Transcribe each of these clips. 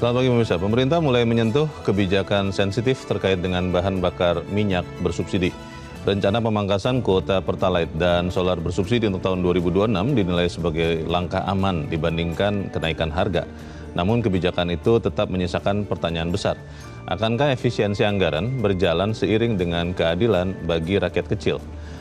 Selamat pagi pemirsa. Pemerintah mulai menyentuh kebijakan sensitif terkait dengan bahan bakar minyak bersubsidi. Rencana pemangkasan kuota Pertalite dan solar bersubsidi untuk tahun 2026 dinilai sebagai langkah aman dibandingkan kenaikan harga. Namun kebijakan itu tetap menyisakan pertanyaan besar. Akankah efisiensi anggaran berjalan seiring dengan keadilan bagi rakyat kecil?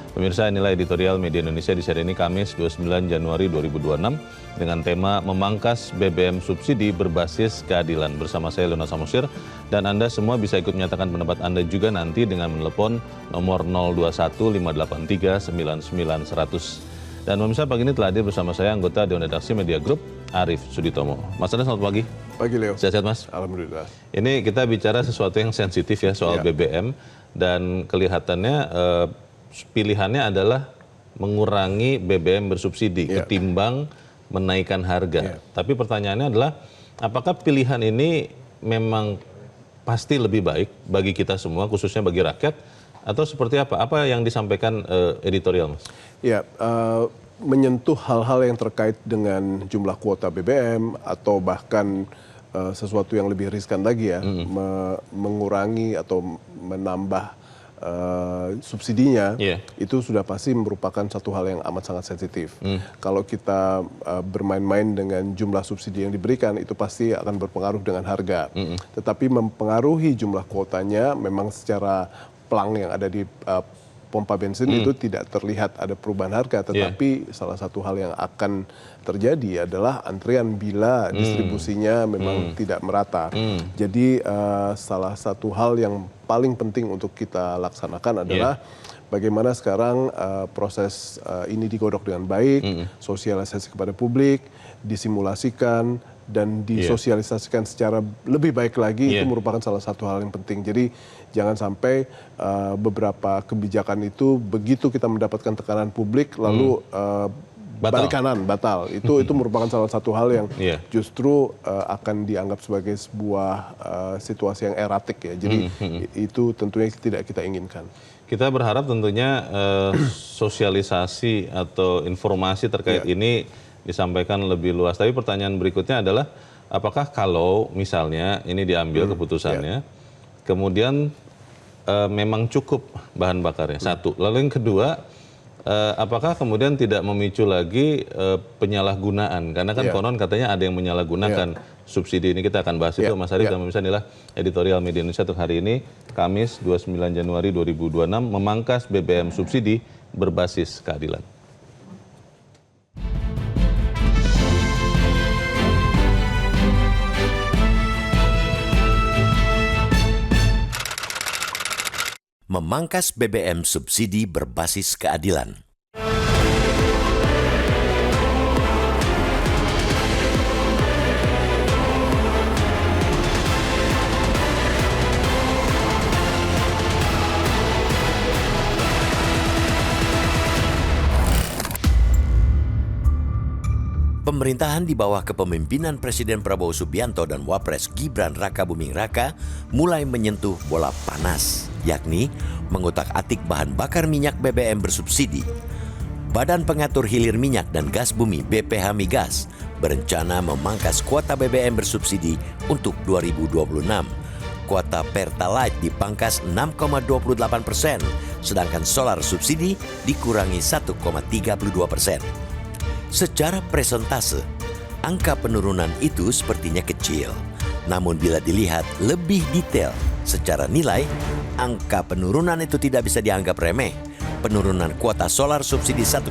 Pemirsa, inilah editorial Media Indonesia di seri ini Kamis 29 Januari 2026 dengan tema Memangkas BBM Subsidi Berbasis Keadilan. Bersama saya Luna Samosir dan Anda semua bisa ikut menyatakan pendapat Anda juga nanti dengan menelepon nomor 021 583 99 100. Dan pemirsa, pagi ini telah hadir bersama saya anggota Dewan Redaksi Media Group Arief Suditomo. Mas Anda, selamat pagi. Pagi Leo. Sehat-sehat Mas? Alhamdulillah. Ini kita bicara sesuatu yang sensitif ya soal BBM dan kelihatannya pilihannya adalah mengurangi BBM bersubsidi ketimbang menaikkan harga. Tapi pertanyaannya adalah apakah pilihan ini memang pasti lebih baik bagi kita semua, khususnya bagi rakyat, atau seperti apa? Apa yang disampaikan editorial, Mas? Ya, menyentuh hal-hal yang terkait dengan jumlah kuota BBM atau bahkan sesuatu yang lebih riskan lagi ya, mengurangi atau menambah subsidinya, itu sudah pasti merupakan satu hal yang amat sangat sensitif. Kalau kita bermain-main dengan jumlah subsidi yang diberikan, itu pasti akan berpengaruh dengan harga. Tetapi mempengaruhi jumlah kuotanya memang secara pelang yang ada di pompa bensin itu tidak terlihat ada perubahan harga, tetapi salah satu hal yang akan terjadi adalah antrian bila distribusinya memang tidak merata. Jadi salah satu hal yang paling penting untuk kita laksanakan adalah bagaimana sekarang proses ini digodok dengan baik, sosialisasi kepada publik, disimulasikan, dan disosialisasikan secara lebih baik lagi, itu merupakan salah satu hal yang penting. Jadi jangan sampai beberapa kebijakan itu begitu kita mendapatkan tekanan publik lalu balik kanan, batal. Itu merupakan salah satu hal yang justru akan dianggap sebagai sebuah situasi yang eratik ya. Jadi itu tentunya tidak kita inginkan. Kita berharap tentunya sosialisasi atau informasi terkait ini disampaikan lebih luas. Tapi pertanyaan berikutnya adalah apakah kalau misalnya ini diambil keputusannya, kemudian memang cukup bahan bakarnya, satu. Lalu yang kedua, apakah kemudian tidak memicu lagi penyalahgunaan? Karena kan konon katanya ada yang menyalahgunakan subsidi ini. Kita akan bahas itu, Mas Arief. Dan pemirsa, inilah editorial Media Indonesia untuk hari ini, Kamis 29 Januari 2026, Memangkas BBM Subsidi Berbasis Keadilan. Memangkas BBM subsidi berbasis keadilan. Pemerintahan di bawah kepemimpinan Presiden Prabowo Subianto dan Wapres Gibran Rakabuming Raka mulai menyentuh bola panas, yakni mengutak-atik bahan bakar minyak BBM bersubsidi. Badan Pengatur Hilir Minyak dan Gas Bumi BPH Migas berencana memangkas kuota BBM bersubsidi untuk 2026. Kuota Pertalite dipangkas 6,28%, sedangkan solar subsidi dikurangi 1,32%. Secara presentase, angka penurunan itu sepertinya kecil. Namun bila dilihat lebih detail secara nilai, angka penurunan itu tidak bisa dianggap remeh. Penurunan kuota solar subsidi 1,32%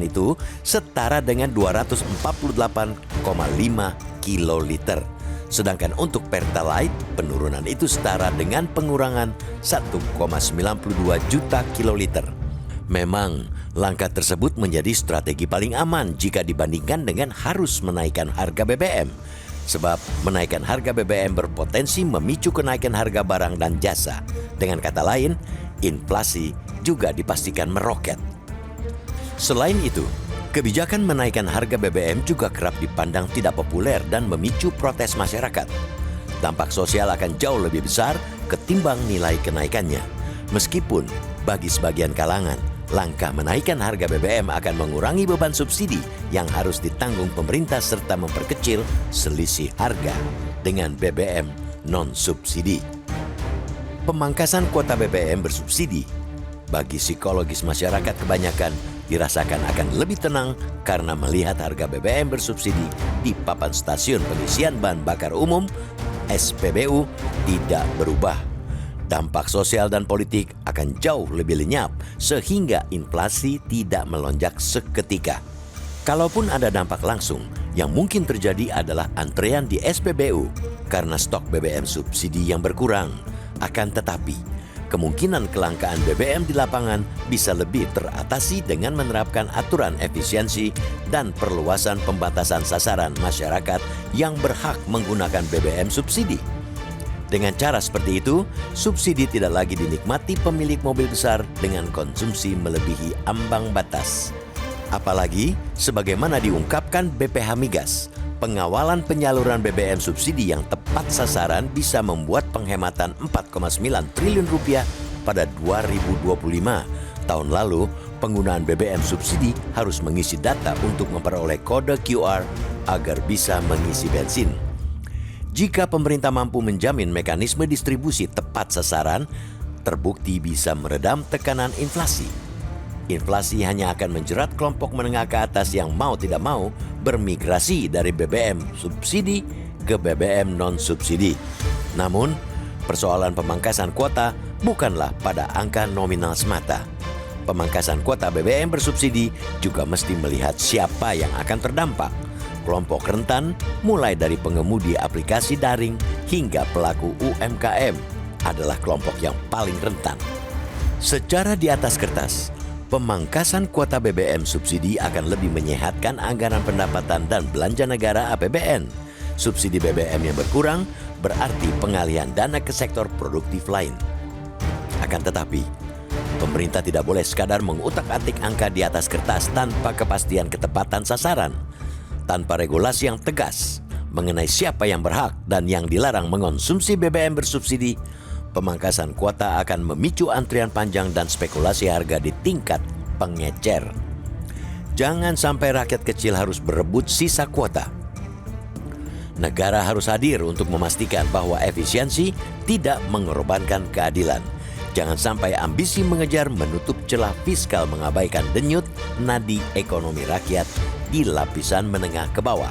itu setara dengan 248,5 kiloliter. Sedangkan untuk Pertalite, penurunan itu setara dengan pengurangan 1,92 juta kiloliter. Memang, langkah tersebut menjadi strategi paling aman jika dibandingkan dengan harus menaikkan harga BBM. Sebab menaikkan harga BBM berpotensi memicu kenaikan harga barang dan jasa. Dengan kata lain, inflasi juga dipastikan meroket. Selain itu, kebijakan menaikkan harga BBM juga kerap dipandang tidak populer dan memicu protes masyarakat. Dampak sosial akan jauh lebih besar ketimbang nilai kenaikannya. Meskipun bagi sebagian kalangan, langkah menaikkan harga BBM akan mengurangi beban subsidi yang harus ditanggung pemerintah serta memperkecil selisih harga. dengan BBM non-subsidi. Pemangkasan kuota BBM bersubsidi bagi psikologis masyarakat kebanyakan dirasakan akan lebih tenang karena melihat harga BBM bersubsidi di papan stasiun pengisian bahan bakar umum SPBU tidak berubah. Dampak sosial dan politik akan jauh lebih lenyap sehingga inflasi tidak melonjak seketika. Kalaupun ada dampak langsung, yang mungkin terjadi adalah antrean di SPBU karena stok BBM subsidi yang berkurang. Akan tetapi, kemungkinan kelangkaan BBM di lapangan bisa lebih teratasi dengan menerapkan aturan efisiensi dan perluasan pembatasan sasaran masyarakat yang berhak menggunakan BBM subsidi. Dengan cara seperti itu, subsidi tidak lagi dinikmati pemilik mobil besar dengan konsumsi melebihi ambang batas. Apalagi, sebagaimana diungkapkan BPH Migas, pengawalan penyaluran BBM subsidi yang tepat sasaran bisa membuat penghematan 4,9 triliun rupiah pada 2025. Tahun lalu, penggunaan BBM subsidi harus mengisi data untuk memperoleh kode QR agar bisa mengisi bensin. Jika pemerintah mampu menjamin mekanisme distribusi tepat sasaran, terbukti bisa meredam tekanan inflasi. Inflasi hanya akan menjerat kelompok menengah ke atas yang mau tidak mau bermigrasi dari BBM subsidi ke BBM non-subsidi. Namun, persoalan pemangkasan kuota bukanlah pada angka nominal semata. Pemangkasan kuota BBM bersubsidi juga mesti melihat siapa yang akan terdampak. Kelompok rentan mulai dari pengemudi aplikasi daring hingga pelaku UMKM adalah kelompok yang paling rentan. Secara di atas kertas, pemangkasan kuota BBM subsidi akan lebih menyehatkan anggaran pendapatan dan belanja negara APBN. Subsidi BBM yang berkurang berarti pengalihan dana ke sektor produktif lain. Akan tetapi, pemerintah tidak boleh sekadar mengutak-atik angka di atas kertas tanpa kepastian ketepatan sasaran. Tanpa regulasi yang tegas mengenai siapa yang berhak dan yang dilarang mengonsumsi BBM bersubsidi, pemangkasan kuota akan memicu antrian panjang dan spekulasi harga di tingkat pengecer. Jangan sampai rakyat kecil harus berebut sisa kuota. Negara harus hadir untuk memastikan bahwa efisiensi tidak mengorbankan keadilan. Jangan sampai ambisi mengejar menutup celah fiskal mengabaikan denyut nadi ekonomi rakyat di lapisan menengah ke bawah.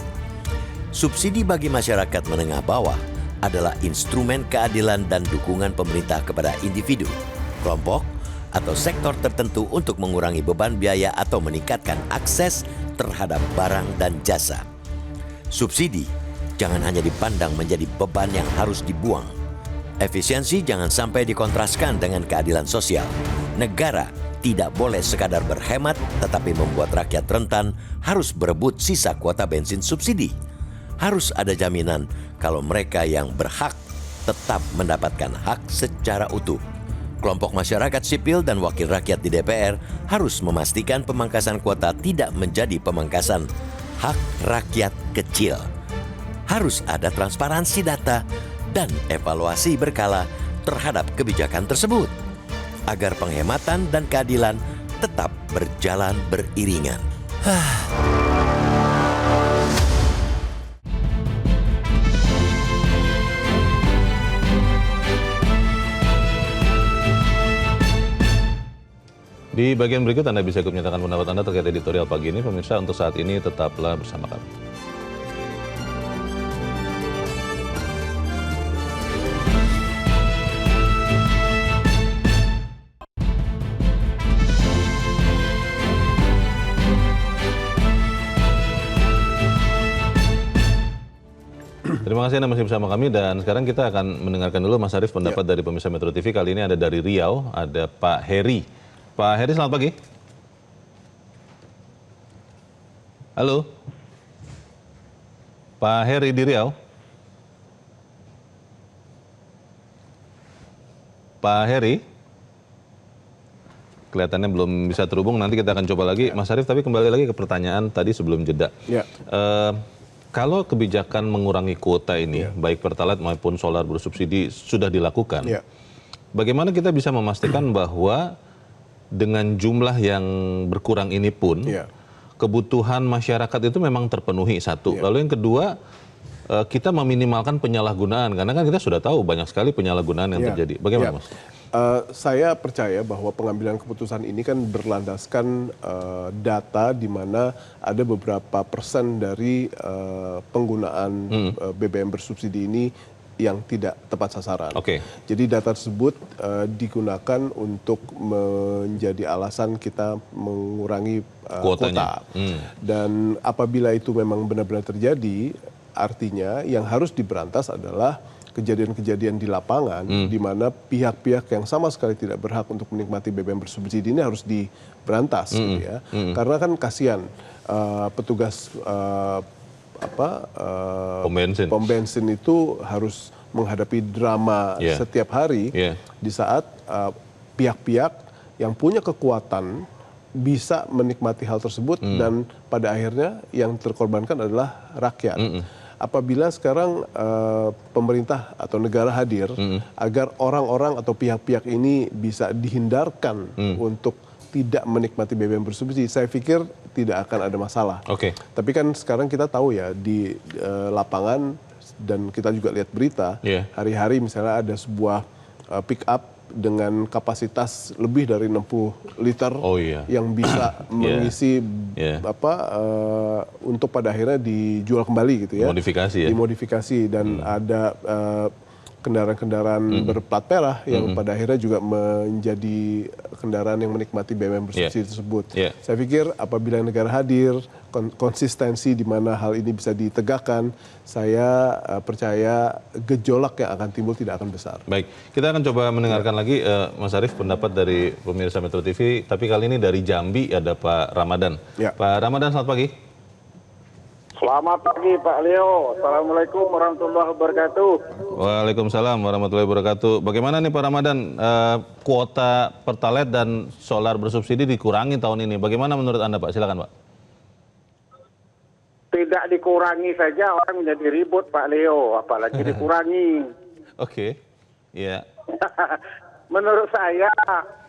Subsidi bagi masyarakat menengah bawah adalah instrumen keadilan dan dukungan pemerintah kepada individu, kelompok, atau sektor tertentu untuk mengurangi beban biaya atau meningkatkan akses terhadap barang dan jasa. Subsidi jangan hanya dipandang menjadi beban yang harus dibuang. Efisiensi jangan sampai dikontraskan dengan keadilan sosial. Negara tidak boleh sekadar berhemat tetapi membuat rakyat rentan harus berebut sisa kuota bensin subsidi. Harus ada jaminan kalau mereka yang berhak tetap mendapatkan hak secara utuh. Kelompok masyarakat sipil dan wakil rakyat di DPR harus memastikan pemangkasan kuota tidak menjadi pemangkasan hak rakyat kecil. Harus ada transparansi data dan evaluasi berkala terhadap kebijakan tersebut, agar penghematan dan keadilan tetap berjalan beriringan. Di bagian berikut Anda bisa ikut menyatakan pendapat Anda terkait editorial pagi ini. Pemirsa, untuk saat ini tetaplah bersama kami. Terima kasih Anda masih bersama kami dan sekarang kita akan mendengarkan dulu Mas Arief pendapat dari pemirsa Metro TV. Kali ini ada dari Riau, ada Pak Heri. Pak Heri, selamat pagi. Halo. Pak Heri di Riau. Pak Heri. Kelihatannya belum bisa terhubung, nanti kita akan coba lagi. Mas Arief, tapi kembali lagi ke pertanyaan tadi sebelum jeda. Ya. Kalau kebijakan mengurangi kuota ini, baik Pertalite maupun solar bersubsidi sudah dilakukan, bagaimana kita bisa memastikan bahwa dengan jumlah yang berkurang ini pun, kebutuhan masyarakat itu memang terpenuhi, satu. Lalu yang kedua, kita meminimalkan penyalahgunaan? Karena kan kita sudah tahu banyak sekali penyalahgunaan yang terjadi. Bagaimana, Mas? Saya percaya bahwa pengambilan keputusan ini kan berlandaskan data di mana ada beberapa persen dari penggunaan BBM bersubsidi ini yang tidak tepat sasaran. Jadi data tersebut digunakan untuk menjadi alasan kita mengurangi kuota. Dan apabila itu memang benar-benar terjadi, artinya yang harus diberantas adalah kejadian-kejadian di lapangan di mana pihak-pihak yang sama sekali tidak berhak untuk menikmati BBM bersubsidi ini harus diberantas, gitu ya. Karena kan kasihan petugas pom bensin itu harus menghadapi drama setiap hari di saat pihak-pihak yang punya kekuatan bisa menikmati hal tersebut dan pada akhirnya yang terkorbankan adalah rakyat. Apabila sekarang pemerintah atau negara hadir agar orang-orang atau pihak-pihak ini bisa dihindarkan untuk tidak menikmati BBM bersubsidi, saya pikir tidak akan ada masalah. Tapi kan sekarang kita tahu ya di lapangan dan kita juga lihat berita hari-hari misalnya ada sebuah pick up dengan kapasitas lebih dari 60 liter yang bisa mengisi untuk pada akhirnya dijual kembali gitu ya. Dimodifikasi dan ada kendaraan-kendaraan berplat merah yang pada akhirnya juga menjadi kendaraan yang menikmati BBM bersubsidi tersebut. Saya pikir apabila negara hadir, konsistensi di mana hal ini bisa ditegakkan, saya percaya gejolak yang akan timbul tidak akan besar. Baik, kita akan coba mendengarkan lagi Mas Arief pendapat dari pemirsa Metro TV, tapi kali ini dari Jambi ada Pak Ramadan. Pak Ramadan, selamat pagi. Selamat pagi Pak Leo. Assalamualaikum warahmatullahi wabarakatuh. Waalaikumsalam warahmatullahi wabarakatuh. Bagaimana nih Pak Ramadan, kuota Pertalite dan solar bersubsidi dikurangi tahun ini. Bagaimana menurut Anda Pak? Silakan Pak. Tidak dikurangi saja orang menjadi ribut Pak Leo, apalagi dikurangi. Menurut saya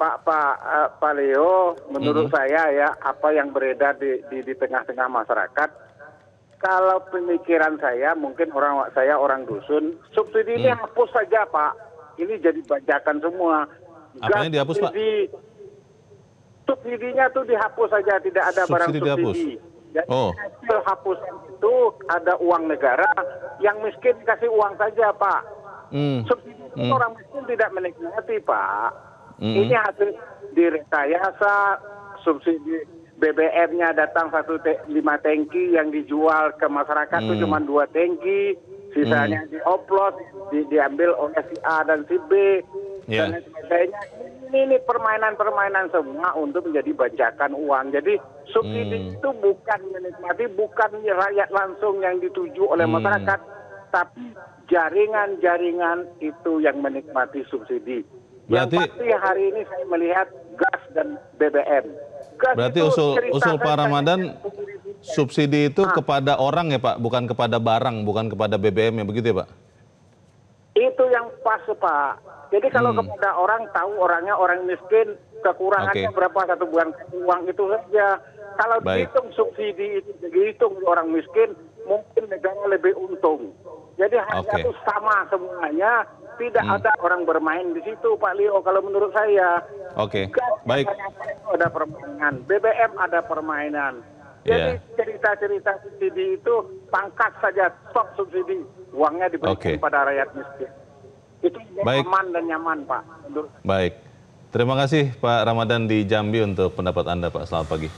Pak Leo, menurut saya ya apa yang beredar di tengah-tengah masyarakat. Kalau pemikiran saya, mungkin orang dusun, subsidi ini hapus saja Pak. Ini jadi bajakan semua. Apanya dihapus Pak? Subsidinya tuh dihapus saja, tidak ada barang subsidi. Jadi hasil hapusan itu ada uang negara, yang miskin kasih uang saja Pak. Subsidi itu orang miskin tidak menikmati Pak. Ini hasil direkayasa, subsidi BBM-nya datang 5 tangki yang dijual ke masyarakat itu cuma 2 tangki, sisanya dioplos, diambil oleh si A dan si B, dan lain sebagainya. Ini permainan-permainan semua untuk menjadi bajakan uang. Jadi subsidi itu bukan menikmati, bukan rakyat langsung yang dituju oleh masyarakat, tapi jaringan-jaringan itu yang menikmati subsidi. Yang pasti hari ini saya melihat gas dan BBM. Berarti usul Pak Ramadan, subsidi itu kepada orang ya Pak, bukan kepada barang, bukan kepada BBM ya, begitu ya Pak? Itu yang pas Pak. Jadi kalau kepada orang, tahu orangnya orang miskin, kekurangannya berapa satu bulan uang itu saja. Kalau dihitung subsidi itu dihitung orang miskin, mungkin negara lebih untung. Jadi harga itu sama semuanya. Tidak ada orang bermain di situ Pak Leo kalau menurut saya. Baik. Ada permainan, BBM ada permainan. Jadi cerita-cerita subsidi itu pangkas saja, stop subsidi, uangnya diberikan pada rakyat miskin. Itu aman dan nyaman Pak. Baik, terima kasih Pak Ramadan di Jambi untuk pendapat Anda Pak. Selamat pagi.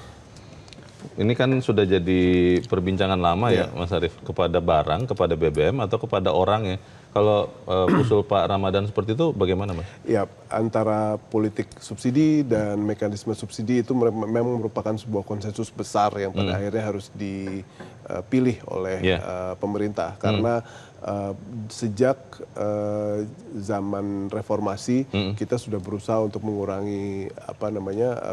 Ini kan sudah jadi perbincangan lama ya Mas Arief, kepada barang, kepada BBM atau kepada orang ya. Kalau usul Pak Ramadan seperti itu bagaimana Mas? Ya, antara politik subsidi dan mekanisme subsidi itu memang merupakan sebuah konsensus besar yang pada akhirnya harus dipilih oleh pemerintah. Karena sejak zaman reformasi kita sudah berusaha untuk mengurangi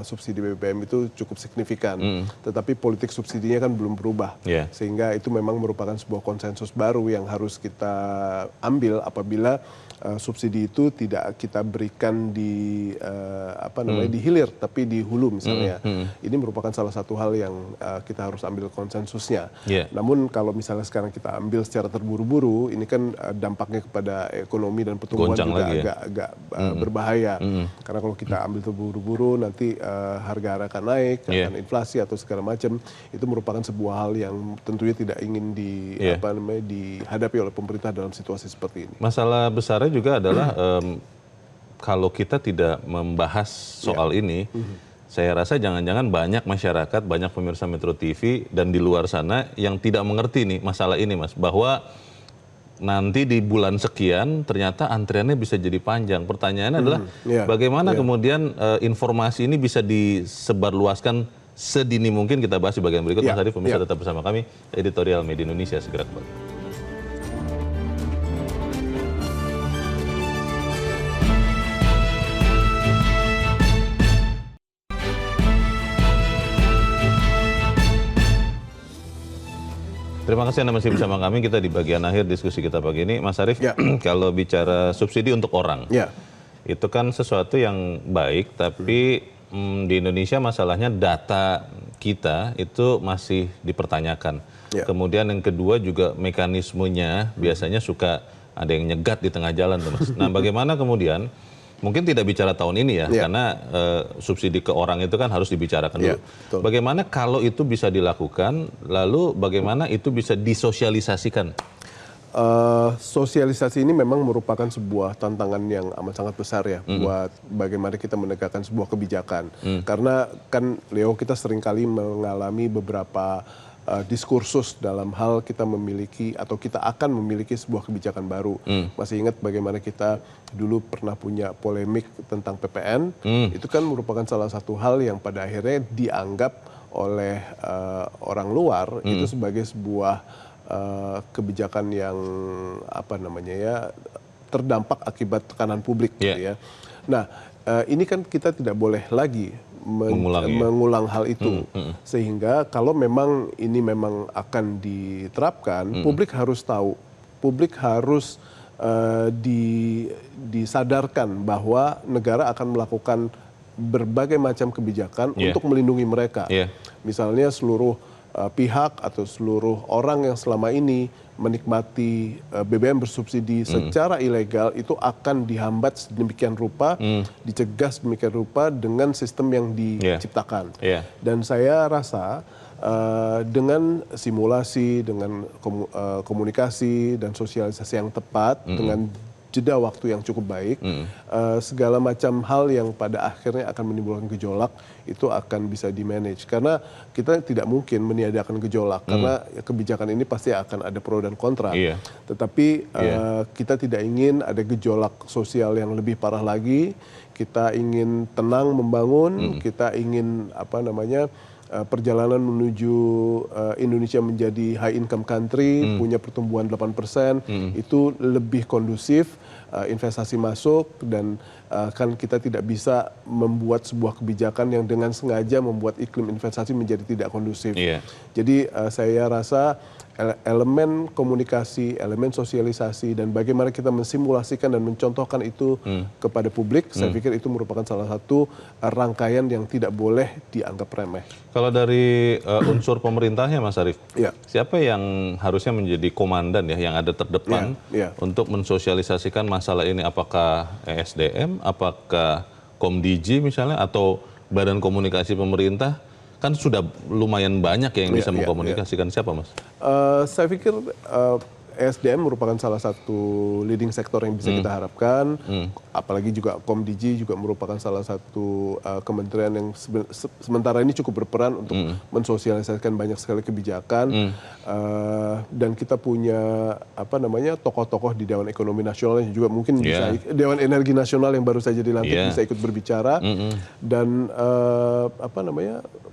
subsidi BBM itu cukup signifikan. Tetapi politik subsidinya kan belum berubah. Sehingga itu memang merupakan sebuah konsensus baru yang harus kita ambil apabila subsidi itu tidak kita berikan di di hilir tapi di hulu misalnya. Ini merupakan salah satu hal yang kita harus ambil konsensusnya. Namun kalau misalnya sekarang kita ambil secara terburu-buru, ini kan dampaknya kepada ekonomi dan pertumbuhan juga agak berbahaya. Karena kalau kita ambil terburu-buru nanti harga akan naik, akan inflasi atau segala macam. Itu merupakan sebuah hal yang tentunya tidak ingin dihadapi oleh pemerintah dalam situasi seperti ini. Masalah besarnya juga adalah kalau kita tidak membahas soal ini, saya rasa jangan-jangan banyak masyarakat, banyak pemirsa Metro TV dan di luar sana yang tidak mengerti nih masalah ini, Mas, bahwa nanti di bulan sekian ternyata antriannya bisa jadi panjang. Pertanyaannya adalah bagaimana kemudian informasi ini bisa disebarluaskan sedini mungkin. Kita bahas di bagian berikut. Mas Arief, pemirsa tetap bersama kami, Editorial Media Indonesia segera kembali. Terima kasih Anda masih bersama kami. Kita di bagian akhir diskusi kita pagi ini. Mas Arief, kalau bicara subsidi untuk orang, itu kan sesuatu yang baik, tapi di Indonesia masalahnya data kita itu masih dipertanyakan. Kemudian yang kedua juga mekanismenya biasanya suka ada yang nyegat di tengah jalan tuh, Mas. Nah, bagaimana kemudian, mungkin tidak bicara tahun ini ya, karena subsidi ke orang itu kan harus dibicarakan dulu. Bagaimana kalau itu bisa dilakukan, lalu bagaimana itu bisa disosialisasikan? Sosialisasi ini memang merupakan sebuah tantangan yang amat sangat besar ya, buat bagaimana kita menegakkan sebuah kebijakan. Karena kan Leo, kita seringkali mengalami beberapa diskursus dalam hal kita memiliki atau kita akan memiliki sebuah kebijakan baru. Masih ingat bagaimana kita dulu pernah punya polemik tentang PPN? Itu kan merupakan salah satu hal yang pada akhirnya dianggap oleh orang luar itu sebagai sebuah kebijakan yang terdampak akibat tekanan publik gitu ya. Nah, ini kan kita tidak boleh lagi mengulang hal itu, sehingga kalau memang ini memang akan diterapkan, publik harus tahu, publik harus disadarkan bahwa negara akan melakukan berbagai macam kebijakan untuk melindungi mereka. Misalnya seluruh pihak atau seluruh orang yang selama ini menikmati BBM bersubsidi secara ilegal itu akan dihambat sedemikian rupa, dicegah sedemikian rupa dengan sistem yang diciptakan. Dan saya rasa dengan simulasi, dengan komunikasi dan sosialisasi yang tepat, dengan jeda waktu yang cukup baik, segala macam hal yang pada akhirnya akan menimbulkan gejolak itu akan bisa di-manage. Karena kita tidak mungkin meniadakan gejolak, karena kebijakan ini pasti akan ada pro dan kontra. Tetapi kita tidak ingin ada gejolak sosial yang lebih parah lagi. Kita ingin tenang membangun, kita ingin perjalanan menuju Indonesia menjadi high income country, punya pertumbuhan 8%, itu lebih kondusif, investasi masuk, dan kan kita tidak bisa membuat sebuah kebijakan yang dengan sengaja membuat iklim investasi menjadi tidak kondusif. Jadi saya rasa elemen komunikasi, elemen sosialisasi, dan bagaimana kita mensimulasikan dan mencontohkan itu kepada publik, saya pikir itu merupakan salah satu rangkaian yang tidak boleh dianggap remeh. Kalau dari unsur pemerintahnya, Mas Arief, siapa yang harusnya menjadi komandan ya, yang ada terdepan untuk mensosialisasikan masalah ini? Apakah ESDM, apakah Komdiji misalnya, atau Badan Komunikasi Pemerintah? Kan sudah lumayan banyak yang bisa mengkomunikasikan. Siapa, Mas? Saya pikir ESDM merupakan salah satu leading sektor yang bisa kita harapkan. Apalagi juga Komdiji juga merupakan salah satu kementerian yang sementara ini cukup berperan untuk mensosialisasikan banyak sekali kebijakan. Dan kita punya tokoh-tokoh di Dewan Ekonomi Nasional yang juga mungkin bisa, Dewan Energi Nasional yang baru saja dilantik bisa ikut berbicara. Dan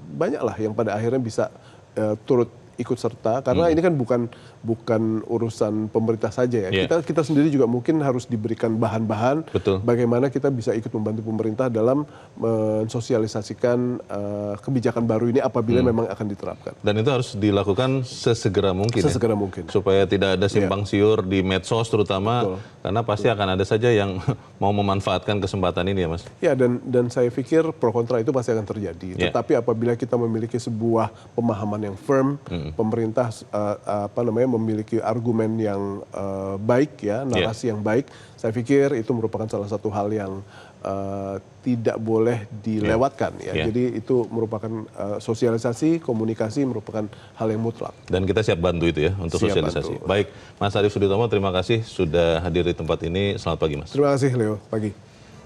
banyaklah yang pada akhirnya bisa turut ikut serta, karena ini kan bukan urusan pemerintah saja ya. Yeah. Kita sendiri juga mungkin harus diberikan bahan-bahan bagaimana kita bisa ikut membantu pemerintah dalam mensosialisasikan kebijakan baru ini apabila memang akan diterapkan. Dan itu harus dilakukan sesegera mungkin. Sesegera mungkin. Supaya tidak ada simpang siur di medsos terutama, karena pasti akan ada saja yang mau memanfaatkan kesempatan ini ya Mas. Ya, dan saya pikir pro kontra itu pasti akan terjadi. Tetapi apabila kita memiliki sebuah pemahaman yang firm, pemerintah memiliki argumen yang baik ya, narasi yang baik, saya pikir itu merupakan salah satu hal yang tidak boleh dilewatkan ya. Jadi itu merupakan sosialisasi, komunikasi merupakan hal yang mutlak. Dan kita siap bantu itu ya untuk sosialisasi. Baik, Mas Arief Suditomo, terima kasih sudah hadir di tempat ini. Selamat pagi Mas. Terima kasih Leo, pagi.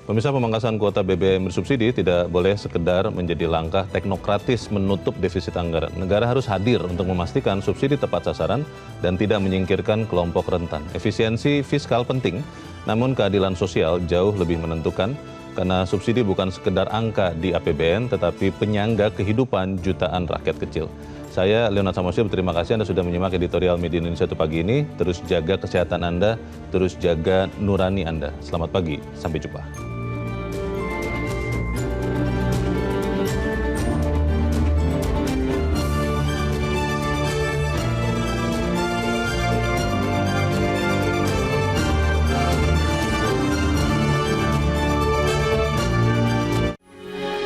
Pemirsa, pemangkasan kuota BBM bersubsidi tidak boleh sekedar menjadi langkah teknokratis menutup defisit anggaran. Negara harus hadir untuk memastikan subsidi tepat sasaran dan tidak menyingkirkan kelompok rentan. Efisiensi fiskal penting, namun keadilan sosial jauh lebih menentukan karena subsidi bukan sekedar angka di APBN tetapi penyangga kehidupan jutaan rakyat kecil. Saya Leonard Samosir, berterima kasih Anda sudah menyimak editorial Media Indonesia pagi ini. Terus jaga kesehatan Anda, terus jaga nurani Anda. Selamat pagi, sampai jumpa.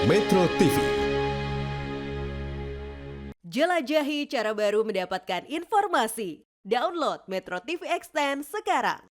Metro TV. Jelajahi cara baru mendapatkan informasi. Download Metro TV Extend sekarang.